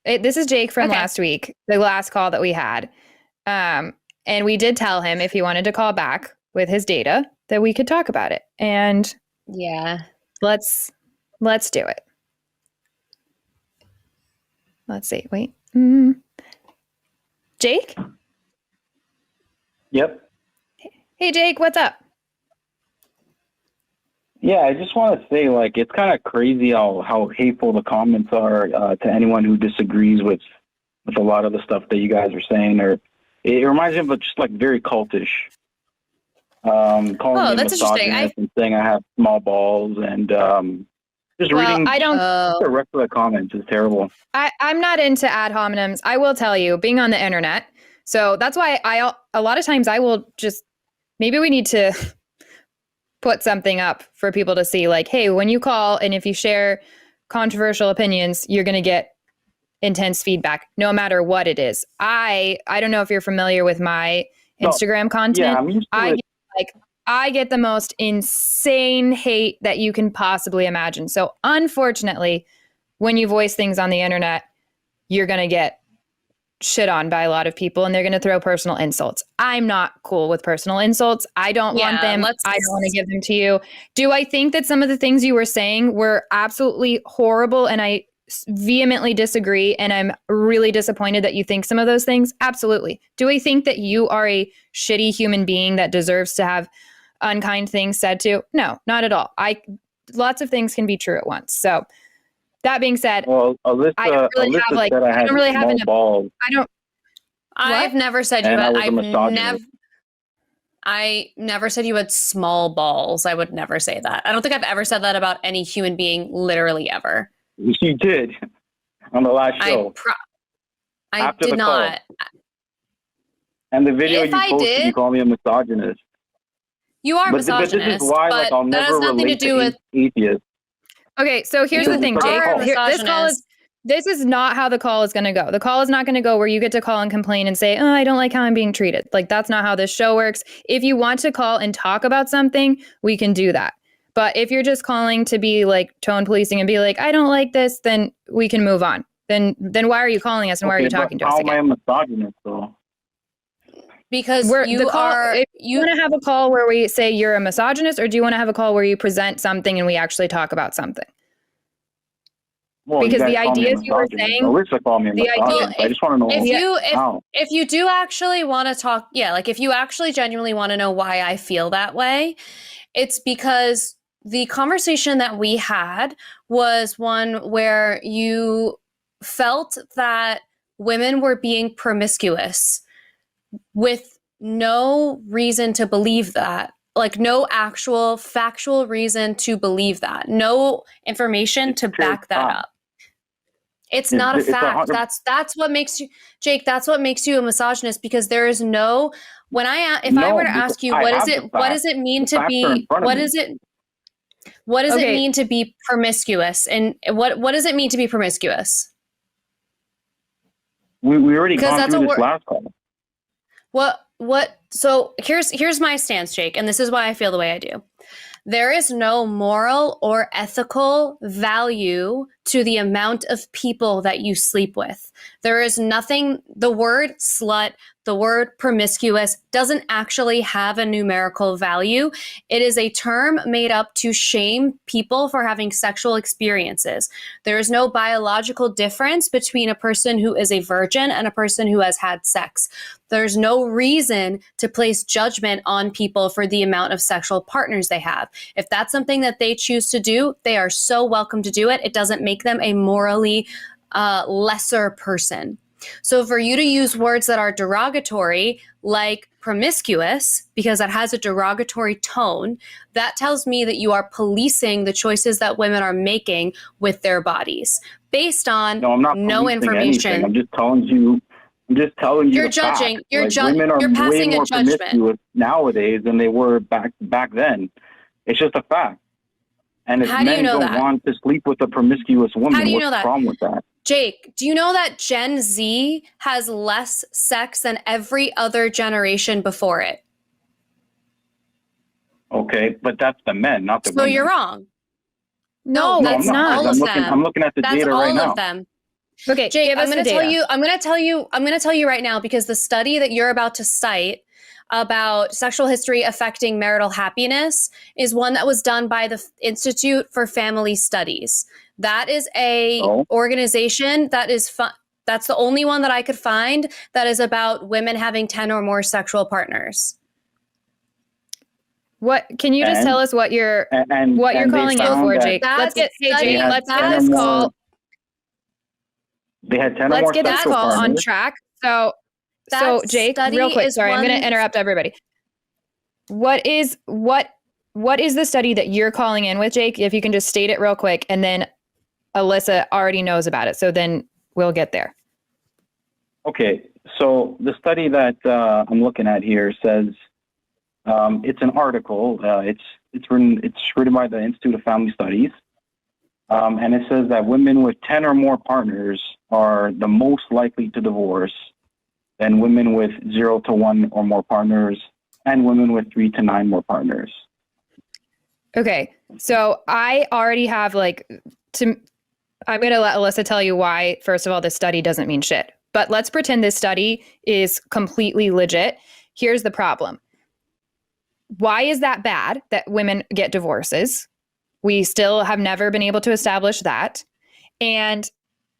This is Jake from last week, the last call that we had. And we did tell him if he wanted to call back with his data that we could talk about it. And yeah, let's do it. Let's see. Wait. Jake? Yep. Hey, Jake, what's up? Yeah, I just want to say, like, it's kind of crazy how hateful the comments are to anyone who disagrees with a lot of the stuff that you guys are saying. Or it reminds me of just like very cultish. Calling me that's interesting. and saying I have small balls and reading the rest of the comments is terrible. I'm not into ad hominems. I will tell you, being on the internet. So that's why a lot of times I will just, maybe we need to put something up for people to see, like, hey, when you call and if you share controversial opinions, you're going to get intense feedback no matter what it is. I don't know if you're familiar with my Instagram content. Yeah, I'm used to it. I get the most insane hate that you can possibly imagine. So unfortunately, when you voice things on the internet, you're going to get shit on by a lot of people and they're going to throw personal insults. I'm not cool with personal insults. I don't want them. I don't want to give them to you. Do I think that some of the things you were saying were absolutely horrible and I vehemently disagree and I'm really disappointed that you think some of those things? Absolutely. Do I think that you are a shitty human being that deserves to have unkind things said to? No, not at all. Lots of things can be true at once. So that being said, well, Alyssa, I don't really Alyssa have like said I don't really have enough balls. I've never said you had. I never said you had small balls. I would never say that. I don't think I've ever said that about any human being, literally ever. You did on the last show. I did not. Call. And the video you posted, you call me a misogynist. You are misogynist. But this is why, like, I'll never relate to atheists. Okay, so here's the thing, Jake. This is not how the call is going to go. The call is not going to go where you get to call and complain and say, oh, I don't like how I'm being treated. Like, that's not how this show works. If you want to call and talk about something, we can do that. But if you're just calling to be like tone policing and be like, I don't like this, then we can move on. Then why are you calling us and why are you talking to us again? How am I a misogynist, though? Because you want to have a call where we say you're a misogynist, or do you want to have a call where you present something and we actually talk about something? Well, because the ideas you were saying, Alyssa called me a misogynist. I just want to know if you do actually want to talk, like if you actually genuinely want to know why I feel that way, it's because the conversation that we had was one where you felt that women were being promiscuous with no reason to believe that, like no actual factual reason to believe that, no information to back that up. It's not a fact. That's what makes you, Jake, that's what makes you a misogynist, because there is no, if I were to ask you, what does it mean to be promiscuous? And what does it mean to be promiscuous? We already gone through this last call. So here's my stance, Jake, and this is why I feel the way I do. There is no moral or ethical value to the amount of people that you sleep with. There is nothing, the word slut, the word promiscuous doesn't actually have a numerical value. It is a term made up to shame people for having sexual experiences. There is no biological difference between a person who is a virgin and a person who has had sex. There's no reason to place judgment on people for the amount of sexual partners they have. If that's something that they choose to do, they are so welcome to do it. It doesn't make them a morally lesser person. So for you to use words that are derogatory, like promiscuous, because that has a derogatory tone, that tells me that you are policing the choices that women are making with their bodies based on no information. Anything. I'm just telling you. You're judging. Women are passing way more a judgment promiscuous nowadays than they were back then. It's just a fact. And if men don't want to sleep with a promiscuous woman, what's wrong with that? Jake, do you know that Gen Z has less sex than every other generation before it? Okay, but that's the men, not the women. So you're wrong. No, that's not. All of them. I'm looking at the data right now. That's all of them. Okay, Jake, give us I'm going the to tell data. you. I'm going to tell you right now, because the study that you're about to cite about sexual history affecting marital happiness is one that was done by the Institute for Family Studies. That is a organization that is that's the only one that I could find that is about women having 10 or more sexual partners. What can you just tell us what you're calling in for, Jake? Let's get Jake, let's get this call. They had 10 or more. Let's get this call on track. So Jake, real quick, sorry, I'm going to interrupt everybody. What is the study that you're calling in with, Jake? If you can just state it real quick, and then Alyssa already knows about it, so then we'll get there. Okay, so the study that I'm looking at here says it's an article. It's written by the Institute of Family Studies, and it says that women with 10 or more partners are the most likely to divorce than women with 0 to 1 or more partners, and women with 3 to 9 more partners. Okay, so I already have I'm going to let Alyssa tell you why, first of all, this study doesn't mean shit. But let's pretend this study is completely legit. Here's the problem. Why is that bad that women get divorces? We still have never been able to establish that. And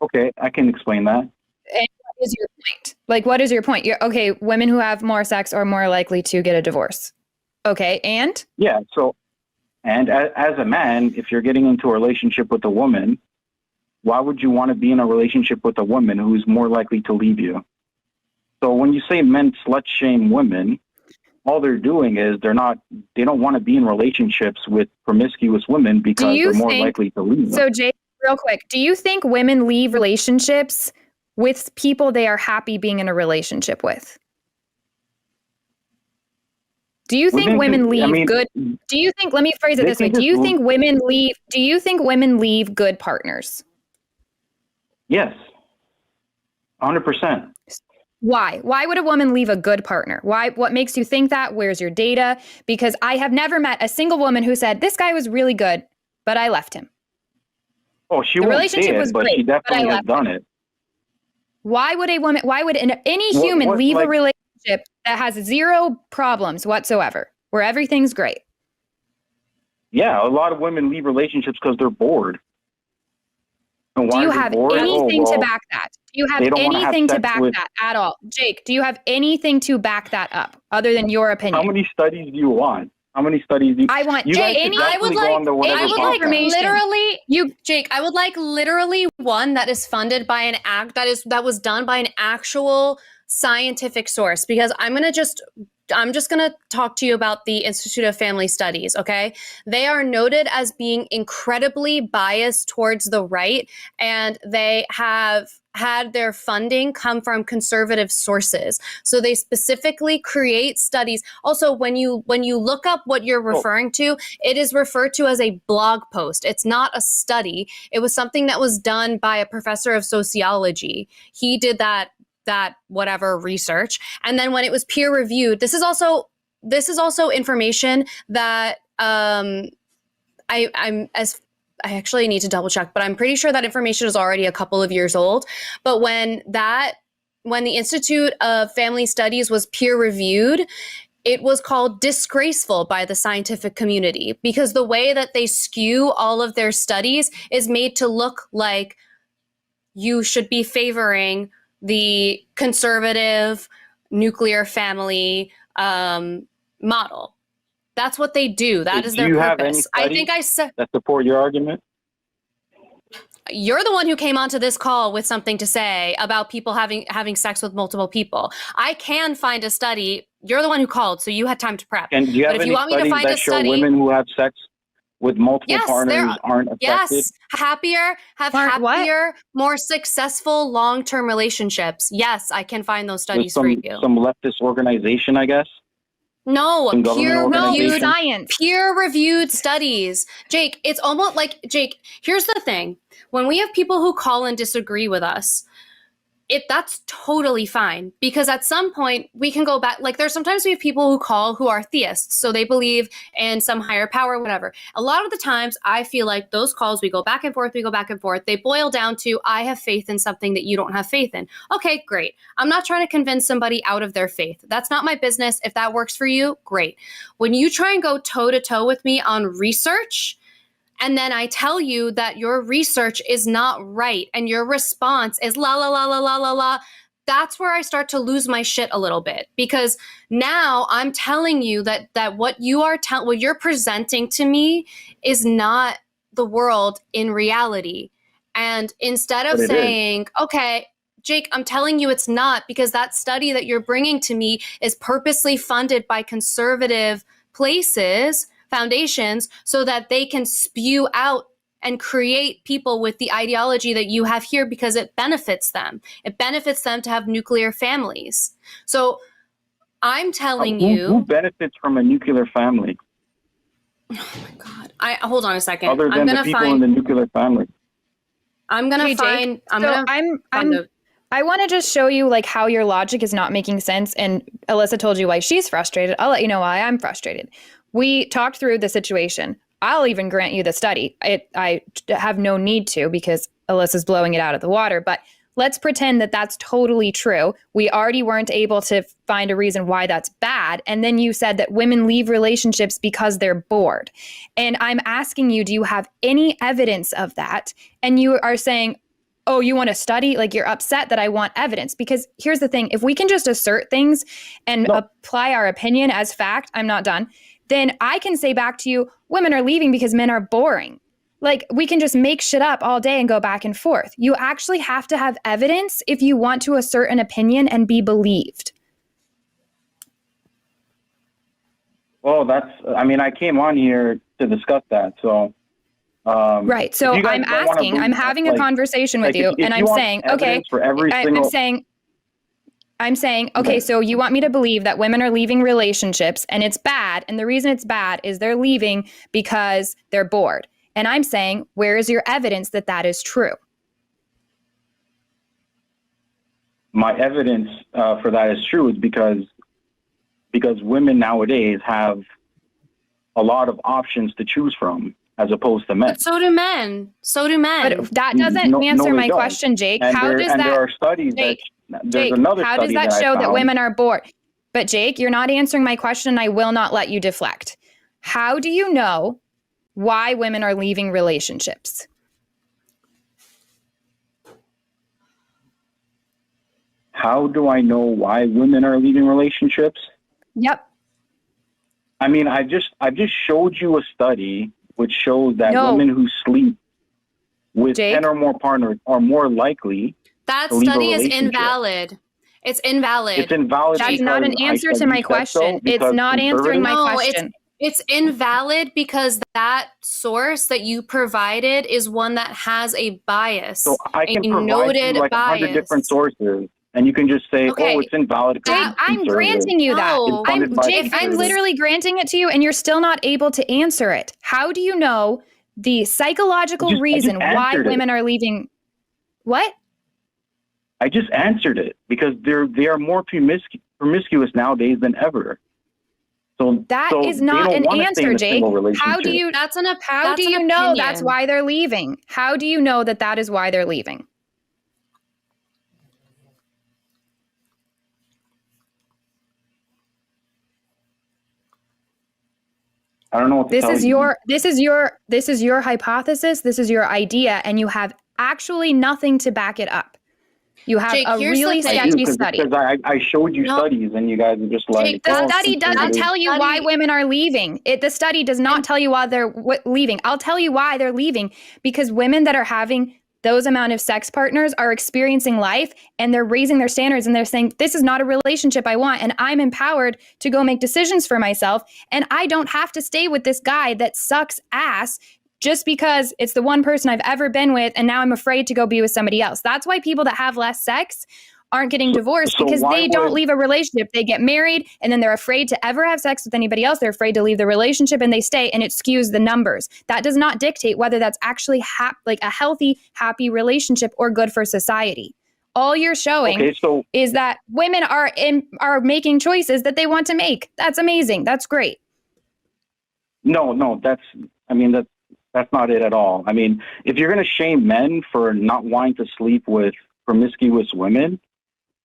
okay, I can explain that. And what is your point? Like, what is your point? Okay, women who have more sex are more likely to get a divorce. Okay, and? Yeah, so, and as a man, if you're getting into a relationship with a woman, why would you want to be in a relationship with a woman who's more likely to leave you? So when you say men slut shame women, all they're doing is they don't want to be in relationships with promiscuous women because they're more likely to leave them. So Jake, real quick, do you think women leave relationships with people they are happy being in a relationship with? Do you think women leave good? Do you think, let me phrase it this way. Do you think women leave good partners? Yes. 100%. Why? Why would a woman leave a good partner? Why? What makes you think that? Where's your data? Because I have never met a single woman who said, this guy was really good, but I left him. Oh, she won't say it, but she definitely has done it. Why would any human leave a relationship that has 0 problems whatsoever, where everything's great? Yeah, a lot of women leave relationships because they're bored. Do you have anything to back that? Do you have anything to back that at all? Jake, do you have anything to back that up other than your opinion? How many studies do you want? How many studies do you I want? Jake, I would like literally one that is funded by an that was done by an actual scientific source, because I'm just going to talk to you about the Institute of Family Studies, okay? They are noted as being incredibly biased towards the right, and they have had their funding come from conservative sources. So they specifically create studies. Also, when you look up what you're referring to, it is referred to as a blog post. It's not a study. It was something that was done by a professor of sociology. He did that whatever research. And then when it was peer reviewed, this is also information that I actually need to double check, but I'm pretty sure that information is already a couple of years old. But when the Institute of Family Studies was peer reviewed, it was called disgraceful by the scientific community, because the way that they skew all of their studies is made to look like you should be favoring the conservative nuclear family model. That's what they do. That is their purpose. I think I said that support your argument. You're the one who came onto this call with something to say about people having sex with multiple people. I can find a study. You're the one who called, so you had time to prep. And do you have any studies that show women who have sex with multiple partners aren't affected? Yes, happier, more successful long-term relationships. Yes, I can find those studies for you. Some leftist organization, I guess. No, peer-reviewed studies. Jake, it's almost like, Jake, here's the thing. When we have people who call and disagree with us, that's totally fine, because at some point we can go back. Like, there's sometimes we have people who call who are theists, so they believe in some higher power, whatever. A lot of the times I feel like those calls, we go back and forth, they boil down to, I have faith in something that you don't have faith in. Okay, great. I'm not trying to convince somebody out of their faith. That's not my business. If that works for you, great. When you try and go toe to toe with me on research, and then I tell you that your research is not right and your response is la, la, la, la, la, la, la, that's where I start to lose my shit a little bit, because now I'm telling you that what you're presenting to me is not the world in reality. And instead of saying, okay, Jake, I'm telling you it's not, because that study that you're bringing to me is purposely funded by conservative foundations, so that they can spew out and create people with the ideology that you have here, because it benefits them. It benefits them to have nuclear families. So I'm telling you... Who benefits from a nuclear family? Oh my God. Hold on a second. Other than the people in the nuclear family. I'm going to find... I want to just show you like how your logic is not making sense. And Alyssa told you why she's frustrated. I'll let you know why I'm frustrated. We talked through the situation. I'll even grant you the study. I have no need to, because Alyssa's blowing it out of the water. But let's pretend that that's totally true. We already weren't able to find a reason why that's bad. And then you said that women leave relationships because they're bored. And I'm asking you, do you have any evidence of that? And you are saying, oh, you want to study? Like, you're upset that I want evidence. Because here's the thing. If we can just assert things and apply our opinion as fact, I'm not done, then I can say back to you, women are leaving because men are boring. Like, we can just make shit up all day and go back and forth. You actually have to have evidence if you want to assert an opinion and be believed. Well, I came on here to discuss that. So, right. So I'm asking, I'm having a conversation with you, and I'm saying, okay, I'm saying, okay, so you want me to believe that women are leaving relationships and it's bad. And the reason it's bad is they're leaving because they're bored. And I'm saying, where is your evidence that that is true? My evidence for that is true is because women nowadays have a lot of options to choose from, as opposed to men. But so do men. But that doesn't answer my question, Jake. How does that? There are studies that... Jake, how does that show that women are bored? But Jake, you're not answering my question, and I will not let you deflect. How do you know why women are leaving relationships? How do I know why women are leaving relationships? Yep. I mean, I just showed you a study which shows that women who sleep with 10 or more partners are more likely. That study is invalid. It's invalid. It's invalid. That's not an answer to my question. It's not answering my question. It's invalid because that source that you provided is one that has a bias. So I can provide you like 100 different sources, and you can just say, "Oh, it's invalid." Jake, I'm granting you that. I'm literally granting it to you, and you're still not able to answer it. How do you know the psychological reason why women are leaving? What? I just answered it, because they are more promiscuous nowadays than ever. So that is not an answer, Jake. How do you? How do you know that's why they're leaving? How do you know that is why they're leaving? I don't know what to tell you. This is your hypothesis. This is your idea, and you have actually nothing to back it up. You have a really sketchy study. Because I showed you studies, and you guys are just like... Jake, the study doesn't tell you why women are leaving. The study does not tell you why they're leaving. I'll tell you why they're leaving. Because women that are having those amount of sex partners are experiencing life, and they're raising their standards, and they're saying, this is not a relationship I want, and I'm empowered to go make decisions for myself, and I don't have to stay with this guy that sucks ass just because it's the one person I've ever been with, and now I'm afraid to go be with somebody else. That's why people that have less sex aren't getting divorced, because they don't leave a relationship. They get married, and then they're afraid to ever have sex with anybody else. They're afraid to leave the relationship, and they stay, and it skews the numbers. That does not dictate whether that's actually like a healthy, happy relationship or good for society. All you're showing is that women are making choices that they want to make. That's amazing. That's great. No, that's not it at all. I mean, if you're going to shame men for not wanting to sleep with promiscuous women,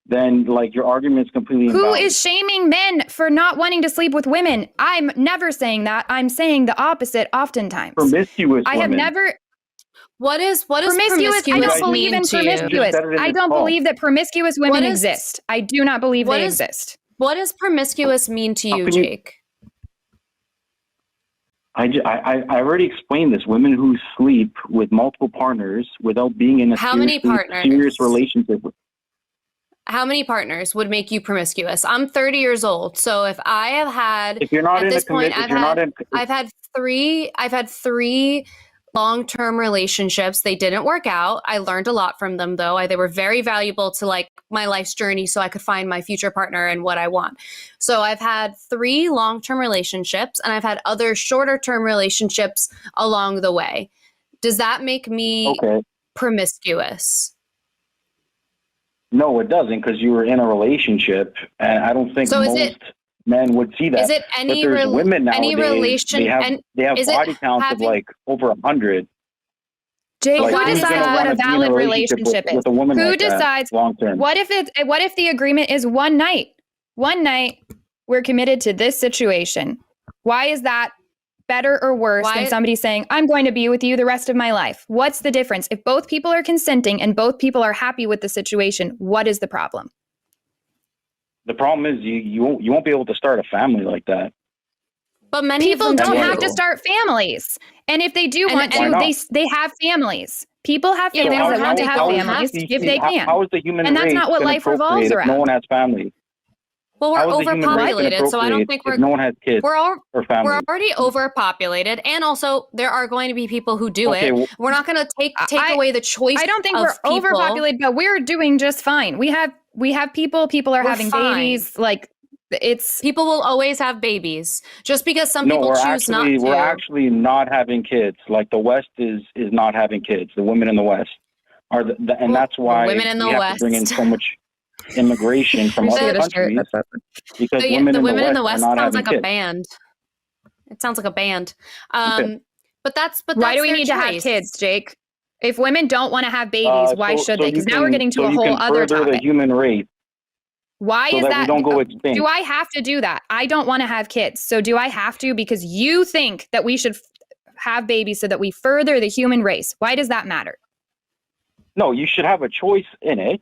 then like your argument is completely invalid. Who is shaming men for not wanting to sleep with women? I'm never saying that. I'm saying the opposite oftentimes. Promiscuous I have women. never... What is promiscuous? I don't believe in promiscuous. I don't believe that promiscuous women exist. I do not believe they exist. What does promiscuous mean to you, Jake? I already explained this. Women who sleep with multiple partners without being in a serious relationship with. How many partners would make you promiscuous? I'm 30 years old, so if I have had, if you're not at in this a point, commit, I've had three long-term relationships. They didn't work out. I learned a lot from them, though. They were very valuable to like my life's journey, so I could find my future partner and what I want. So I've had 3 long-term relationships, and I've had other shorter-term relationships along the way. Does that make me promiscuous? No, it doesn't, because you were in a relationship, and I don't think most men would see that. Is it any women nowadays, any relation? They have body counts of like over 100. Jake, who decides what a valid relationship is? With a woman who like decides long term? What if the agreement is one night? One night, we're committed to this situation. Why is that better or worse than somebody saying, I'm going to be with you the rest of my life? What's the difference? If both people are consenting and both people are happy with the situation, what is the problem? The problem is you won't be able to start a family like that. But many people don't have to start families. And if they do want to, they have families. People have families that want to have families if they can. How is the human and that's not what life revolves around. No one has family. Well, we're overpopulated, so I don't think no one has kids or family. We're already overpopulated, and also there are going to be people who do it. We're not going to take away the choice. I don't think we're overpopulated, but we're doing just fine. We have people. People are having babies. Like people will always have babies. Just because some people choose not to. We're actually not having kids. Like the West is not having kids. The women in the West are, and that's why women in the we have to bring in so much immigration from other countries, because the women in the West sounds like a band. It sounds like a band. But why do we need to have kids, Jake? If women don't want to have babies, why should they? Because now we're getting to a whole other topic. The human race. Why is that? We don't go extinct. Do I have to do that? I don't want to have kids, so do I have to? Because you think that we should have babies so that we further the human race. Why does that matter? No, you should have a choice in it.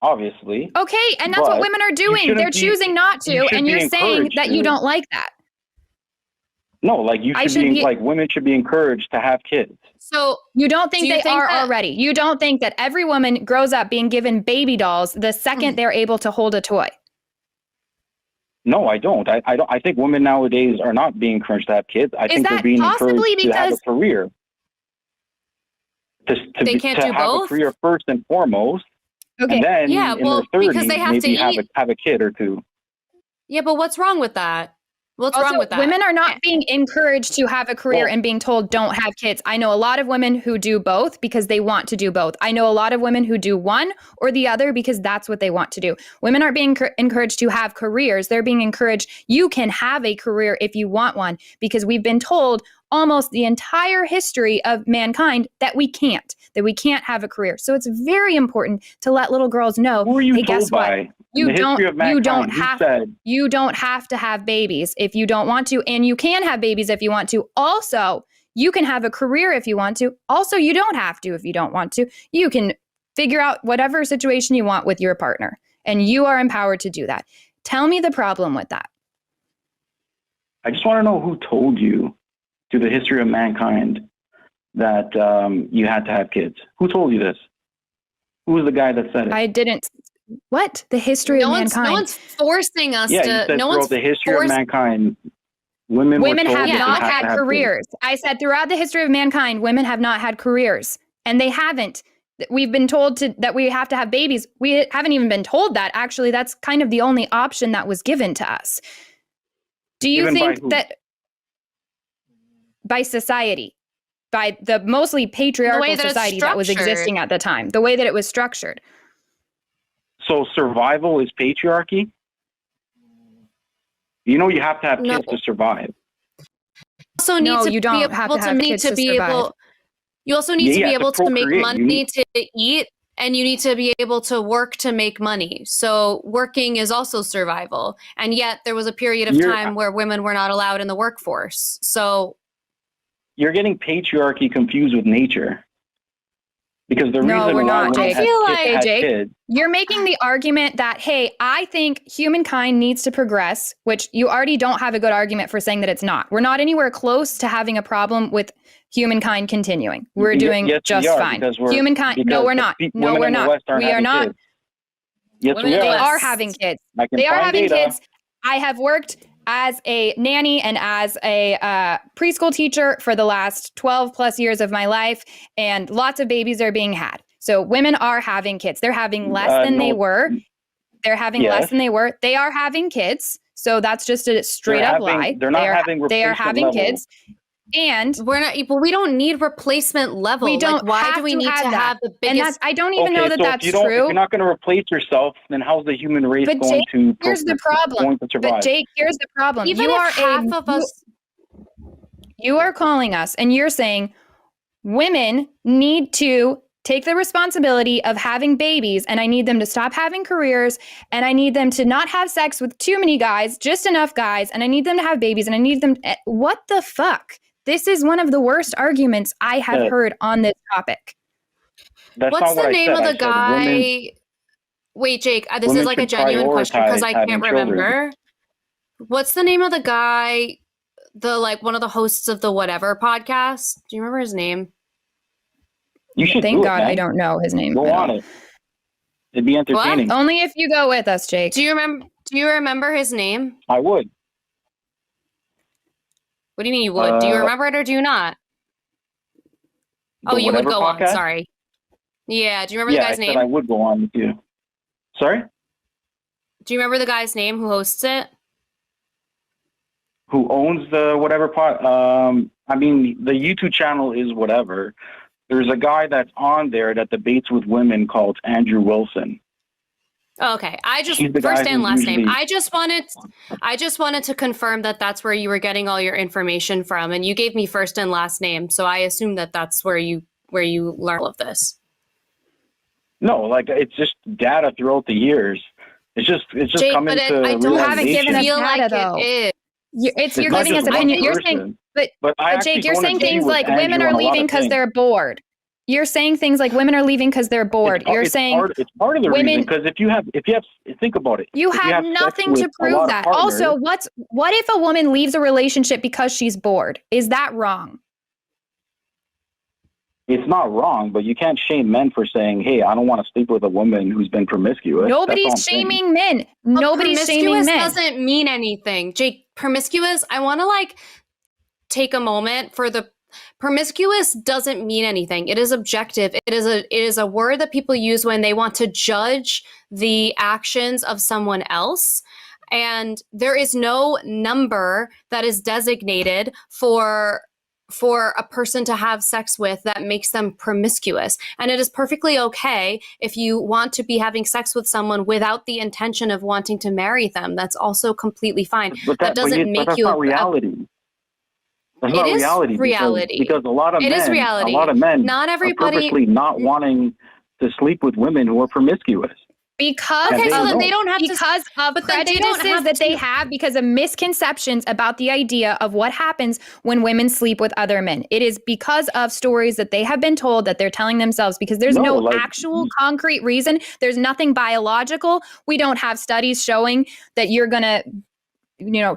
Obviously. Okay, and that's what women are doing. They're choosing not to, and you're saying that you don't like that. No, like like women should be encouraged to have kids. So you don't think they are already? You don't think that every woman grows up being given baby dolls the second they're able to hold a toy? No, I don't. I think women nowadays are not being encouraged to have kids. I think they're being encouraged to have a career. They can't do have both? A career first and foremost. Okay. And then in their 30s, because they have maybe to have a kid or two. Yeah, but what's wrong with that? What's wrong with that? Women are not being encouraged to have a career and being told don't have kids. I know a lot of women who do both because they want to do both. I know a lot of women who do one or the other because that's what they want to do. Women aren't being encouraged to have careers. They're being encouraged, you can have a career if you want one, because we've been told almost the entire history of mankind that we can't have a career. So it's very important to let little girls know, who are you hey, told guess by? what? You don't have to have babies if you don't want to, and you can have babies if you want to. Also, you can have a career if you want to. Also, you don't have to if you don't want to. You can figure out whatever situation you want with your partner, and you are empowered to do that. Tell me the problem with that. I just want to know who told you through the history of mankind that you had to have kids. Who told you this? Who was the guy that said it? I didn't. What? The history of mankind? No one's forcing us to. You said throughout the history of mankind, women have not had careers. I said throughout the history of mankind, women have not had careers, and they haven't. We've been told that we have to have babies. We haven't even been told that. Actually, that's kind of the only option that was given to us. Do you think that by society, by the mostly patriarchal society that was existing at the time, the way that it was structured? So survival is patriarchy? You know you have to have kids to survive. Also need No, to you be don't able have to have kids to survive. You also need to be able to make procreate. money to eat, and you need to be able to work to make money. So working is also survival. And yet there was a period of time where women were not allowed in the workforce. So you're getting patriarchy confused with nature. Because the No, reason we're why not, women Jake. had feel kids, like- had Jake, kids, you're making the argument that, hey, I think humankind needs to progress, which you already don't have a good argument for saying that it's not. We're not anywhere close to having a problem with humankind continuing. We're doing just fine. Humankind, no, we're not. No, we're not. We are not. Kids. Yes, Women we in the They are. West. are having kids. I can They are find having data. kids. I have worked as a nanny and as a preschool teacher for the last 12 plus years of my life, and lots of babies are being had. So women are having kids. They're having less than they were. They're having less than they were. They are having kids. So that's just a straight up lie. They're not having replacement They are having level. kids. And we're not, but we don't need replacement level. we don't like, why have do we to need have to that. have the And biggest? I don't even know that so that's if true. If you're not going to replace yourself, then how's the human race But going Jake, to here's the problem. going to survive? But Jake, here's the problem. Even you if are half of us, you are calling us and you're saying women need to take the responsibility of having babies, and I need them to stop having careers, and I need them to not have sex with too many guys, just enough guys, and I need them to have babies, and I need them. What the fuck? This is one of the worst arguments I have heard on this topic. what's the name of the guy? Wait, Jake, this is like a genuine question because I can't remember. What's the name of the guy? One of the hosts of the Whatever podcast. Do you remember his name? You should Thank God I don't know his name. Go on it. It'd be entertaining. What? Only if you go with us, Jake. Do you remember his name? I would. What do you mean you would? Do you remember it or do you not? Oh, you would go podcast? On. Sorry. Yeah. Do you remember the guy's name? I said I would go on with you. Sorry? Do you remember the guy's name who hosts it? Who owns the Whatever I mean, the YouTube channel is Whatever. There's a guy that's on there that debates with women called Andrew Wilson. Oh, okay. I just first and last name. I just wanted to confirm that that's where you were getting all your information from, and you gave me first and last name, so I assume that that's where you learn all of this. No, it's just data throughout the years. It's just Jake, coming to. I don't haven't given us feel data like though. It is. You're giving us opinion. You're saying, but Jake, you're saying things like women are leaving because they're bored. You're saying things like women are leaving because they're bored. You're saying it's part of the reason, because if you have think about it. You have nothing to prove that. Also, what if a woman leaves a relationship because she's bored? Is that wrong? It's not wrong, but you can't shame men for saying, "Hey, I don't want to sleep with a woman who's been promiscuous." Nobody's shaming men. Nobody's shaming men. Doesn't mean anything, Jake. Promiscuous. I want to take a moment for the promiscuous doesn't mean anything. It is objective. It is a word that people use when they want to judge the actions of someone else. And there is no number that is designated for a person to have sex with that makes them promiscuous. And it is perfectly okay if you want to be having sex with someone without the intention of wanting to marry them. That's also completely fine. That doesn't make you not reality. That's not reality. Because a lot of men, is reality. A lot of men not everybody are purposely not wanting to sleep with women who are promiscuous. Because so then they don't have because of prejudices that they have, because of misconceptions about the idea of what happens when women sleep with other men. It is because of stories that they have been told that they're telling themselves, because there's no actual concrete reason. There's nothing biological. We don't have studies showing that you're going to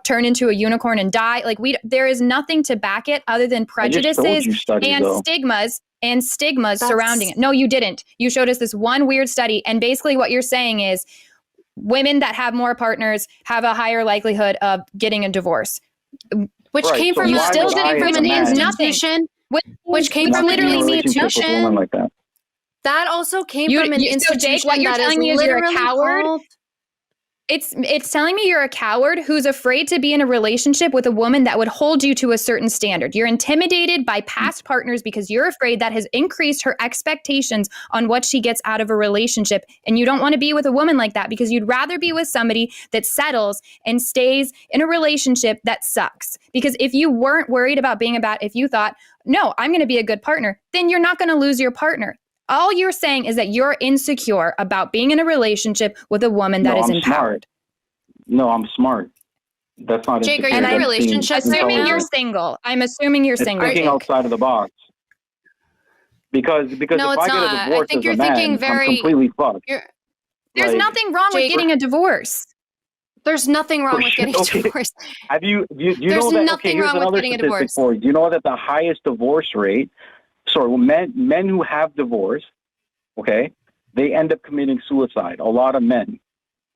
turn into a unicorn and die. There is nothing to back it other than prejudices and stigmas surrounding it. No, you didn't. You showed us this one weird study. And basically what you're saying is women that have more partners have a higher likelihood of getting a divorce. Which came from an institution. Which came from literally an institution. Like that. That also came from an institution. So Jake, what you're telling me is you're a coward? It's telling me you're a coward who's afraid to be in a relationship with a woman that would hold you to a certain standard. You're intimidated by past partners because you're afraid that has increased her expectations on what she gets out of a relationship. And you don't want to be with a woman like that because you'd rather be with somebody that settles and stays in a relationship that sucks. Because if you weren't worried about being if you thought, no, I'm going to be a good partner, then you're not going to lose your partner. All you're saying is that you're insecure about being in a relationship with a woman that is empowered. No, I'm smart. That's not Jake, insecure. are you in a relationship? Assuming you're single. I'm assuming you're single. Thinking outside of the box. Because No, if it's I get not. a divorce I think as you're a man, thinking very. I'm completely fucked. There's nothing wrong with Jake, getting a divorce. There's nothing wrong with getting a Okay. divorce. Have you There's know that? nothing Here's wrong with another getting a statistic divorce. for you. Do you know that the highest divorce rate? Sorry, men who have divorce, okay, they end up committing suicide. A lot of men,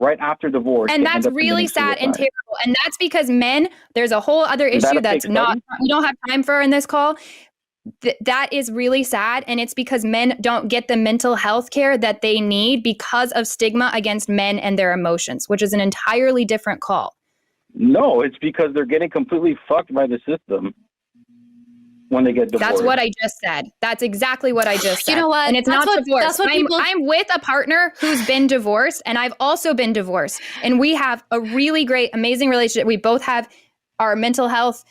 right after divorce, And they end that's up really committing sad and suicide. terrible. And that's because men, there's a whole other Is that issue a that's fake not, study? we don't have time for in this call. That is really sad. And it's because men don't get the mental health care that they need because of stigma against men and their emotions, which is an entirely different call. No, it's because they're getting completely fucked by the system when they get divorced. That's what I just said. That's exactly what I just said. You know what? And it's That's not what- divorce. that's what people- I'm with a partner who's been divorced, and I've also been divorced. And we have a really great, amazing relationship. We both have our mental health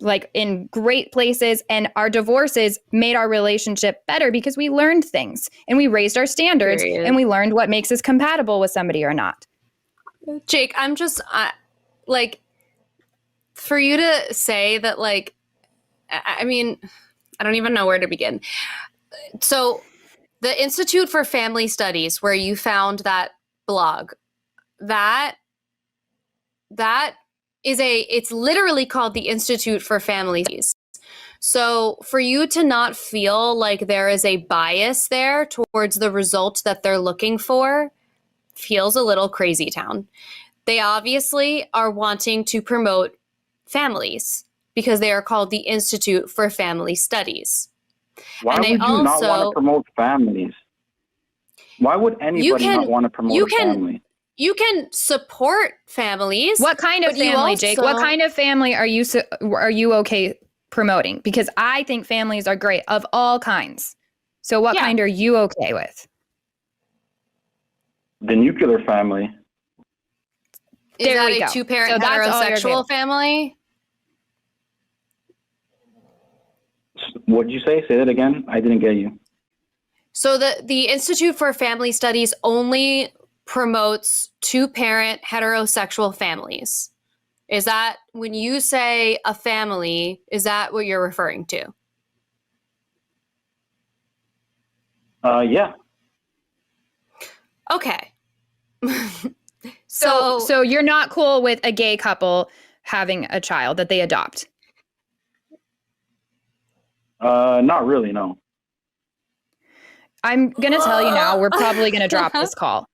like in great places, and our divorces made our relationship better because we learned things and we raised our standards and we learned what makes us compatible with somebody or not. Jake, I'm just like, for you to say that, like, I mean, I don't even know where to begin. So the Institute for Family Studies, where you found that blog, that is it's literally called the Institute for Family Studies. So for you to not feel like there is a bias there towards the result that they're looking for feels a little crazy town. They obviously are wanting to promote families because they are called the Institute for Family Studies. Why And would they you not also- want to promote families? Why would anybody not want to promote a family? You can support families. What kind of but you family, Jake? What also- kind of family are you okay promoting? Because I think families are great of all kinds. So what Yeah. kind are you okay with? The nuclear family. Is There that we a go. two-parent So that's all you're heterosexual doing. family? What did you say? Say that again. I didn't get you. So the Institute for Family Studies only promotes two-parent heterosexual families. Is that, when you say a family, is that what you're referring to? Yeah. Okay. So you're not cool with a gay couple having a child that they adopt? Not really, no. I'm going to tell you now, we're probably going to drop this call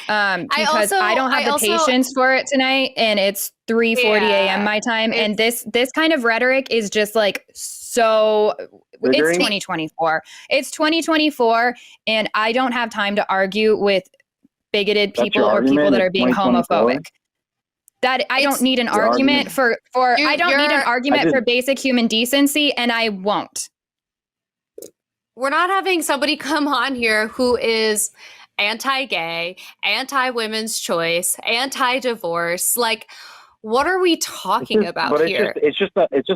because I don't have the patience for it tonight, and it's 3:40 a.m. my time. And this kind of rhetoric is just like, so it's 2024. It's 2024, and I don't have time to argue with bigoted people or people that are being homophobic. That I don't need an argument for I don't need an argument for basic human decency, and I won't. We're not having somebody come on here who is anti-gay, anti-women's choice, anti-divorce. Like, what are we talking about here? It's just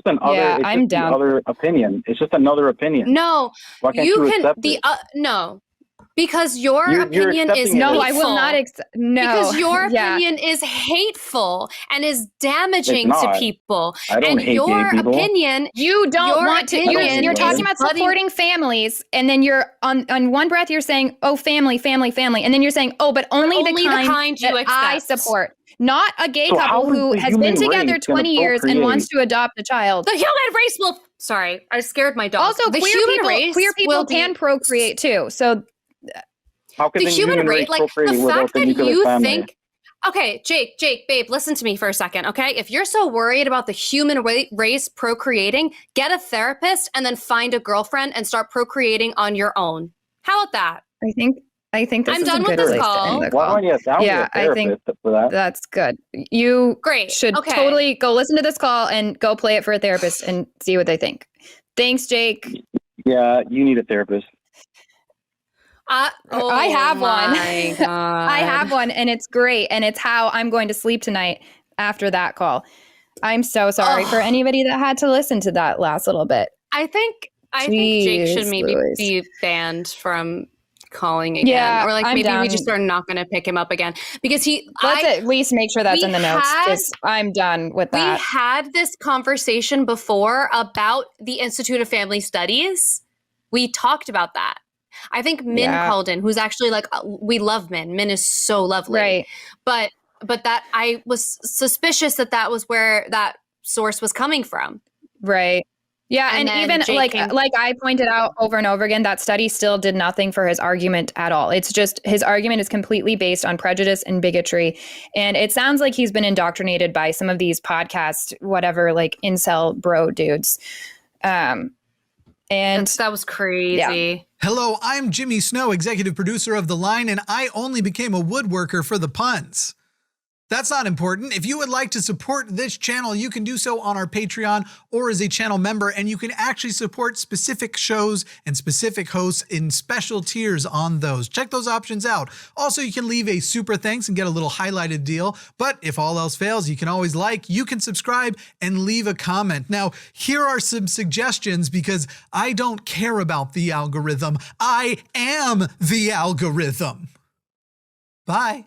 another opinion. It's just another opinion. No, why can't you accept it? No, because your opinion is accepting it. No, I will not no. Because your opinion is hateful and is damaging It's to not. people. I don't and hate your gay people. opinion, you don't your want to. opinion You're talking is about supporting families, and then you're on one breath you're saying, "Oh, family, family, family," and then you're saying, "Oh, but only the kind you that I accept. support." Not a gay So couple how is who the has human been together race gonna 20 years and procreate? wants to adopt a child. The human race will. Sorry, I scared my dog. Also, the queer people can procreate too. So how can the human race, like the fact that you think. Okay, Jake, babe, listen to me for a second, okay? If you're so worried about the human race procreating, get a therapist and then find a girlfriend and start procreating on your own. How about that? I think this I'm is done a with good this place to call. end the Why call. don't you down Yeah, with a therapist? for that. That's good. You Great. should Okay. totally go listen to this call and go play it for a therapist and see what they think. Thanks, Jake. Yeah, you need a therapist. I have one. My God. I have one, and it's great, and it's how I'm going to sleep tonight after that call. I'm so sorry for anybody that had to listen to that last little bit. I think Jake should Jeez, maybe Louise. be banned from calling again. Yeah, or like I'm maybe we down. just are not going to pick him up again because Let's at least make sure that's we in the notes, had- because I'm done with we that. had this conversation before about the Institute of Family Studies. We talked about that. I think Min called in, who's actually like, we love Min. Min is so lovely. Right. But that I was suspicious that was where that source was coming from. Right. Yeah, and then even Jake like I pointed out over and over again, that study still did nothing for his argument at all. It's just his argument is completely based on prejudice and bigotry. And it sounds like he's been indoctrinated by some of these podcast, whatever, like incel bro dudes. And that was crazy. Yeah. Hello, I'm Jimmy Snow, executive producer of The Line, and I only became a woodworker for the puns. That's not important. If you would like to support this channel, you can do so on our Patreon or as a channel member, and you can actually support specific shows and specific hosts in special tiers on those. Check those options out. Also, you can leave a super thanks and get a little highlighted deal. But if all else fails, you can always you can subscribe and leave a comment. Now, here are some suggestions because I don't care about the algorithm. I am the algorithm. Bye.